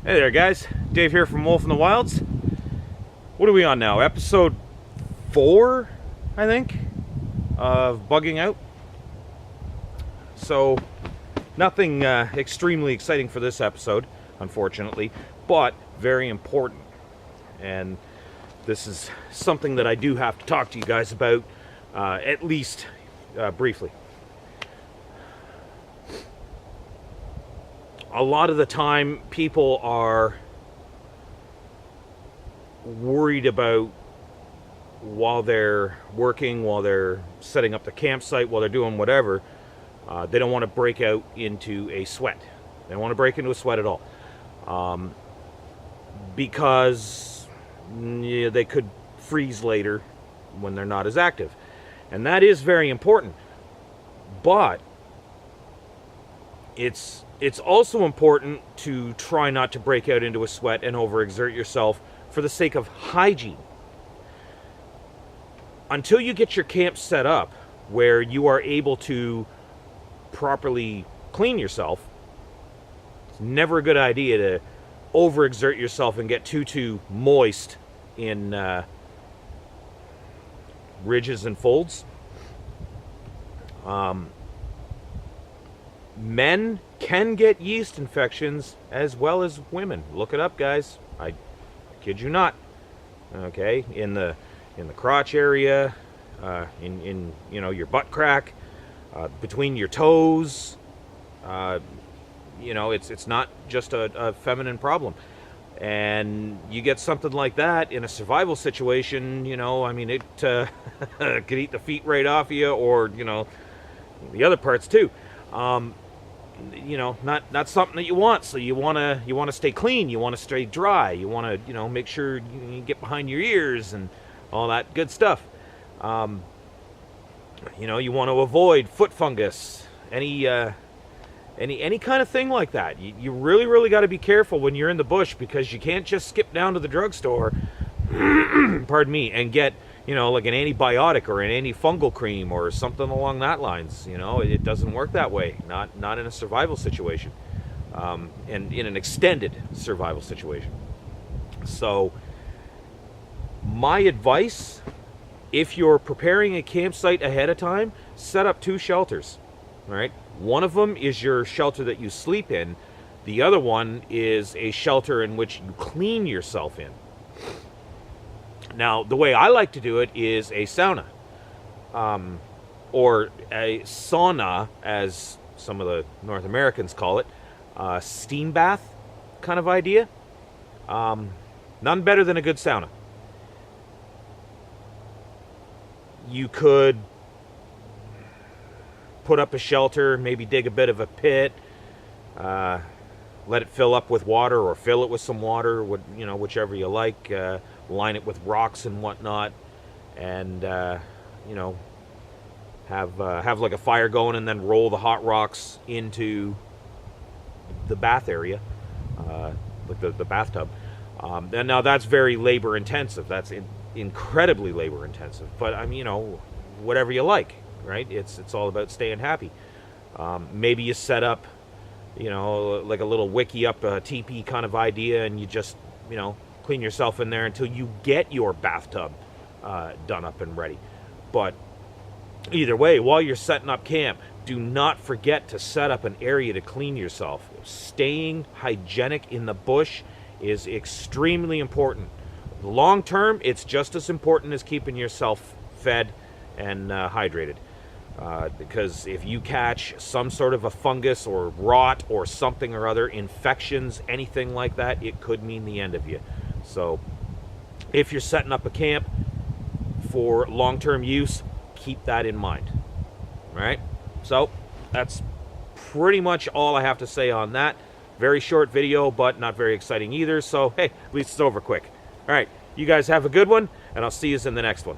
Hey there guys, Dave here from Wolf in the Wilds. What are we on now? Episode 4, I think, of bugging out. So, nothing extremely exciting for this episode, unfortunately, but very important. And this is something that I do have to talk to you guys about, at least briefly. A lot of the time, people are worried about, while they're working, while they're setting up the campsite, while they're doing whatever, they don't want to break out into a sweat. They don't want to break into a sweat at all. Because they could freeze later when they're not as active. And that is very important. But it's also important to try not to break out into a sweat and overexert yourself for the sake of hygiene. Until you get your camp set up where you are able to properly clean yourself, it's never a good idea to overexert yourself and get too moist in ridges and folds. Men can get yeast infections as well as women. Look it up, guys. I kid you not. Okay, in the crotch area, in your butt crack, between your toes. It's not just a feminine problem. And you get something like that in a survival situation, it could eat the feet right off you, or the other parts too. Not something that you want. So you want to stay clean, you want to stay dry, you want to make sure you get behind your ears and all that good stuff. You want to avoid foot fungus, any kind of thing like that. You really got to be careful when you're in the bush, because you can't just skip down to the drugstore pardon me, and get like an antibiotic or an antifungal cream or something along that lines. It doesn't work that way. Not in a survival situation, and in an extended survival situation. So my advice, if you're preparing a campsite ahead of time, set up 2 shelters. All right, one of them is your shelter that you sleep in. The other one is a shelter in which you clean yourself in. Now, the way I like to do it is a sauna, or a sauna, as some of the North Americans call it, steam bath kind of idea. None better than a good sauna. You could put up a shelter, maybe dig a bit of a pit, let it fill up with water, or fill it with some water, whichever you like. Line it with rocks and whatnot, and have like a fire going, and then roll the hot rocks into the bath area, like the bathtub. And now that's very labor intensive. That's incredibly labor intensive. But whatever you like, right? It's all about staying happy. Maybe you set up, like a little wiki up teepee kind of idea, and you just clean yourself in there until you get your bathtub done up and ready. But either way, while you're setting up camp, do not forget to set up an area to clean yourself. Staying hygienic in the bush is extremely important. Long term, it's just as important as keeping yourself fed and hydrated. Because if you catch some sort of a fungus or rot or something or other, infections, anything like that, it could mean the end of you. So if you're setting up a camp for long-term use, keep that in mind. All right? So that's pretty much all I have to say on that. Very short video, but not very exciting either. So, hey, at least it's over quick. All right, you guys have a good one, and I'll see you in the next one.